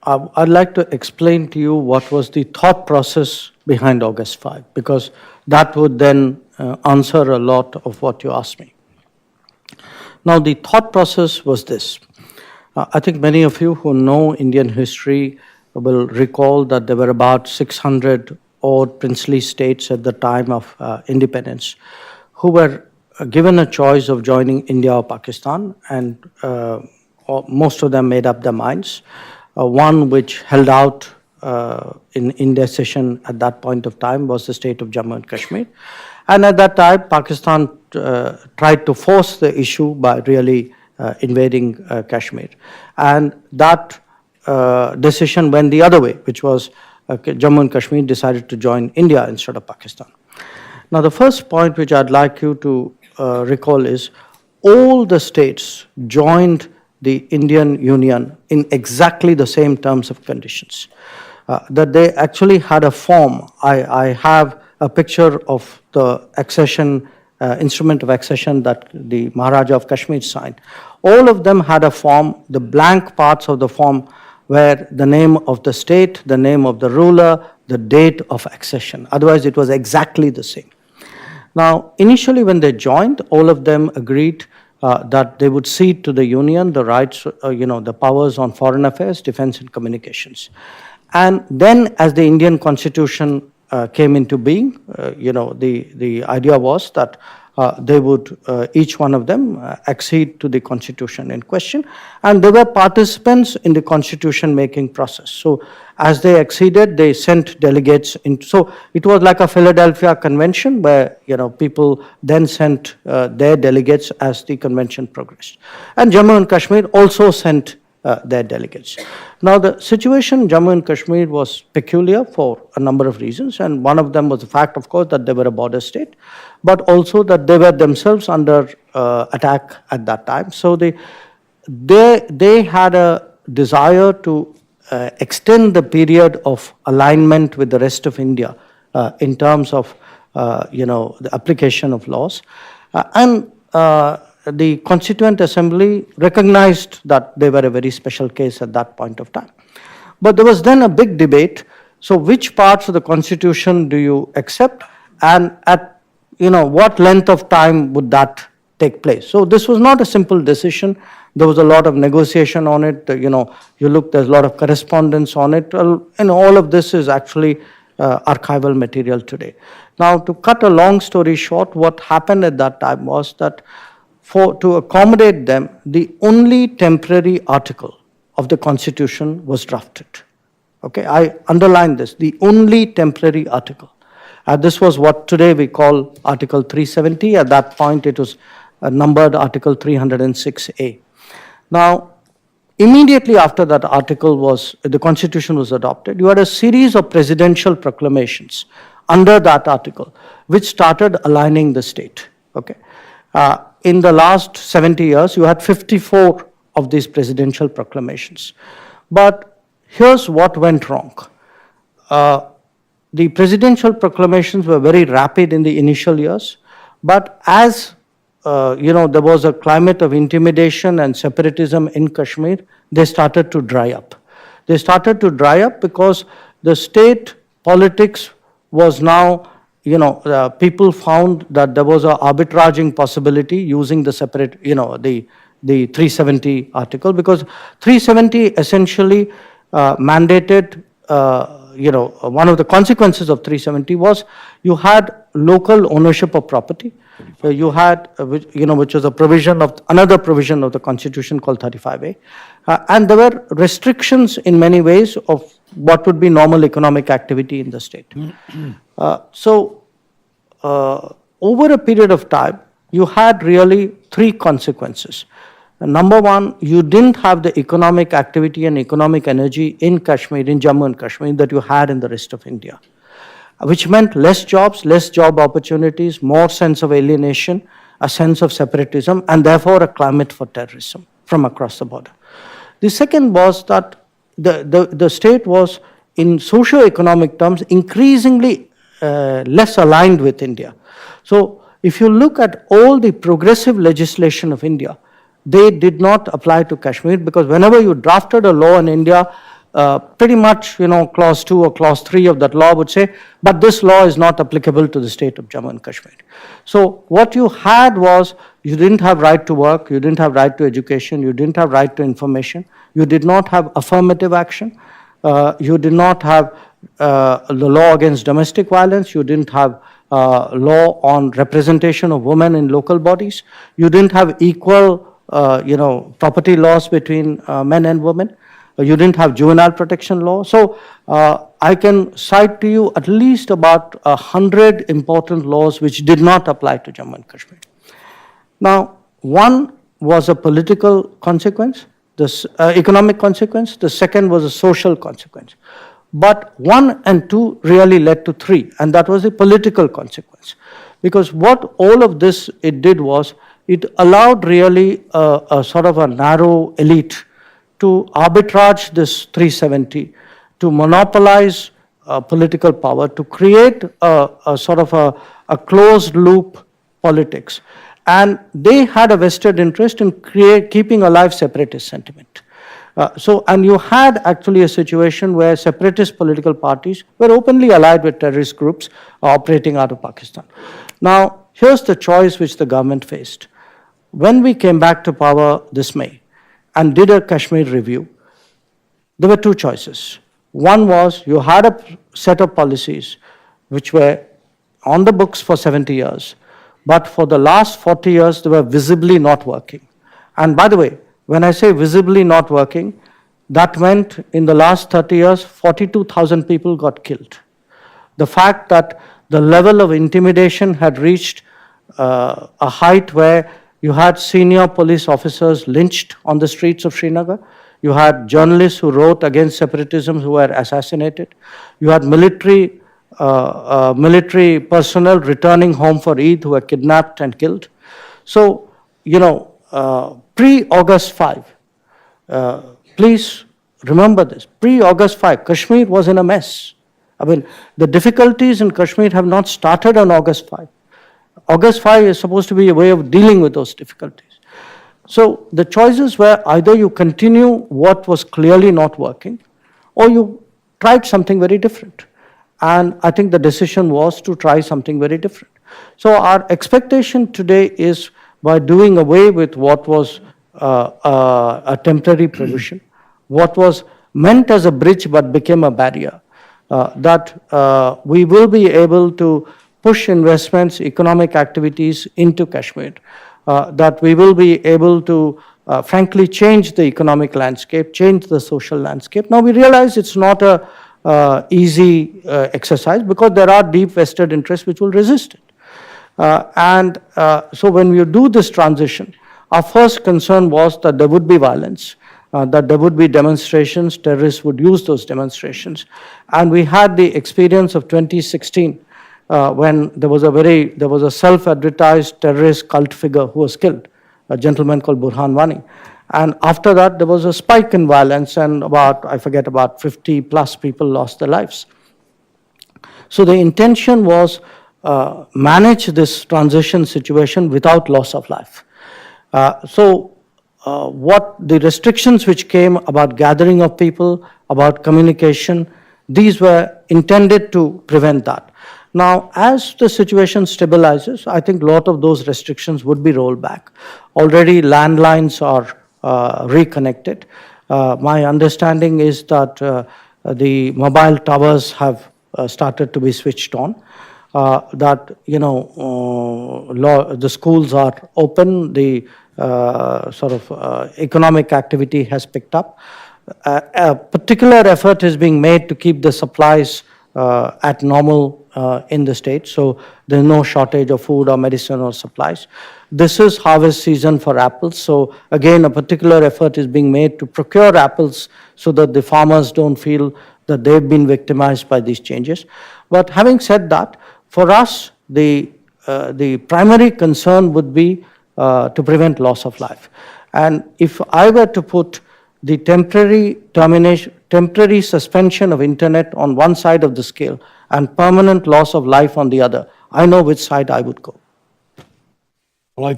I'd like to explain to you what was the thought process behind August 5, because that would then answer a lot of what you asked me. Now, the thought process was this. I think many of you who know Indian history will recall that there were about 600 odd princely states at the time of independence who were given a choice of joining India or Pakistan, and most of them made up their minds. One which held out in indecision at that point of time was the state of Jammu and Kashmir. And at that time, Pakistan tried to force the issue by really invading Kashmir. And that decision went the other way, which was Jammu and Kashmir decided to join India instead of Pakistan. Now, the first point which I'd like you to recall is all the states joined the Indian Union in exactly the same terms of conditions. That they actually had a form. I have a picture of the accession, instrument of accession that the Maharaja of Kashmir signed. All of them had a form. The blank parts of the form were the name of the state, the name of the ruler, the date of accession. Otherwise, it was exactly the same. Now, initially when they joined, all of them agreed that they would cede to the Union the rights, the powers on foreign affairs, defense, and communications. And then as the Indian Constitution came into being, the idea was that they would, each one of them, accede to the Constitution in question. And they were participants in the Constitution-making process. So as they acceded, they sent delegates in. So it was like a Philadelphia Convention where, people then sent their delegates as the convention progressed. And Jammu and Kashmir also sent their delegates. Now, the situation in Jammu and Kashmir was peculiar for a number of reasons, and one of them was the fact, of course, that they were a border state, but also that they were themselves under attack at that time. So they had a desire to extend the period of alignment with the rest of India in terms of, the application of laws. The Constituent Assembly recognized that they were a very special case at that point of time. But there was then a big debate. So which parts of the Constitution do you accept, and at what length of time would that take place? So this was not a simple decision. There was a lot of negotiation on it. There's a lot of correspondence on it. And all of this is actually archival material today. Now, to cut a long story short, what happened at that time was that to accommodate them, the only temporary article of the Constitution was drafted. Okay, I underline this, the only temporary article. This was what today we call Article 370. At that point, it was numbered Article 306A. Now, immediately after that article the Constitution was adopted, you had a series of presidential proclamations under that article, which started aligning the state. Okay. In the last 70 years, you had 54 of these presidential proclamations. But here's what went wrong. The presidential proclamations were very rapid in the initial years, but as there was a climate of intimidation and separatism in Kashmir, they started to dry up. They started to dry up because the state politics was now, people found that there was an arbitraging possibility using the separate, the 370 article, because 370 essentially mandated, one of the consequences of 370 was you had local ownership of property. You had, which was a provision of, another provision of the Constitution called 35A. And there were restrictions in many ways of what would be normal economic activity in the state. Over a period of time, you had really three consequences. Number one, you didn't have the economic activity and economic energy in Kashmir, in Jammu and Kashmir, that you had in the rest of India, which meant less jobs, less job opportunities, more sense of alienation, a sense of separatism, and therefore a climate for terrorism from across the border. The second was that the state was, in socio-economic terms, increasingly less aligned with India. So if you look at all the progressive legislation of India, they did not apply to Kashmir, because whenever you drafted a law in India, pretty much, clause 2 or clause 3 of that law would say, but this law is not applicable to the state of Jammu and Kashmir. So what you had was, you didn't have right to work, you didn't have right to education, you didn't have right to information, you did not have affirmative action, you did not have the law against domestic violence, you didn't have law on representation of women in local bodies, you didn't have equal property laws between men and women, you didn't have juvenile protection law. So I can cite to you at least about 100 important laws which did not apply to Jammu and Kashmir. Now, one was a political consequence, the economic consequence, the second was a social consequence. But 1 and 2 really led to 3, and that was a political consequence. Because what all of this it did was, it allowed really a sort of a narrow elite to arbitrage this 370, to monopolize political power, to create a sort of a closed loop politics. And they had a vested interest in keeping alive separatist sentiment. And you had actually a situation where separatist political parties were openly allied with terrorist groups operating out of Pakistan. Now, here's the choice which the government faced. When we came back to power this May and did a Kashmir review, there were 2 choices. One was, you had a set of policies which were on the books for 70 years, but for the last 40 years, they were visibly not working. And by the way, when I say visibly not working, that meant in the last 30 years, 42,000 people got killed. The fact that the level of intimidation had reached a height where you had senior police officers lynched on the streets of Srinagar, you had journalists who wrote against separatism who were assassinated, you had military personnel returning home for Eid who were kidnapped and killed. So, pre-August 5, please remember this, pre-August 5, Kashmir was in a mess. I mean, the difficulties in Kashmir have not started on August 5. August 5 is supposed to be a way of dealing with those difficulties. So the choices were either you continue what was clearly not working, or you tried something very different. And I think the decision was to try something very different. So our expectation today is, by doing away with what was a temporary provision, what was meant as a bridge but became a barrier, that we will be able to push investments, economic activities into Kashmir, that we will be able to frankly change the economic landscape, change the social landscape. Now we realize it's not a easy exercise, because there are deep vested interests which will resist it. So when you do this transition, our first concern was that there would be violence, that there would be demonstrations, terrorists would use those demonstrations. And we had the experience of 2016, when there was a self-advertised terrorist cult figure who was killed, a gentleman called Burhan Wani. And after that, there was a spike in violence, and about 50 plus people lost their lives. So the intention was manage this transition situation without loss of life. What the restrictions which came about gathering of people, about communication, these were intended to prevent that. Now, as the situation stabilizes, I think a lot of those restrictions would be rolled back. Already landlines are reconnected. My understanding is that the mobile towers have started to be switched on. That the schools are open, the economic activity has picked up. A particular effort is being made to keep the supplies at normal in the state, so there's no shortage of food or medicine or supplies. This is harvest season for apples, so again a particular effort is being made to procure apples so that the farmers don't feel that they've been victimized by these changes. But having said that, for us, the primary concern would be to prevent loss of life. And if I were to put the temporary suspension of internet on one side of the scale and permanent loss of life on the other, I know which side I would go.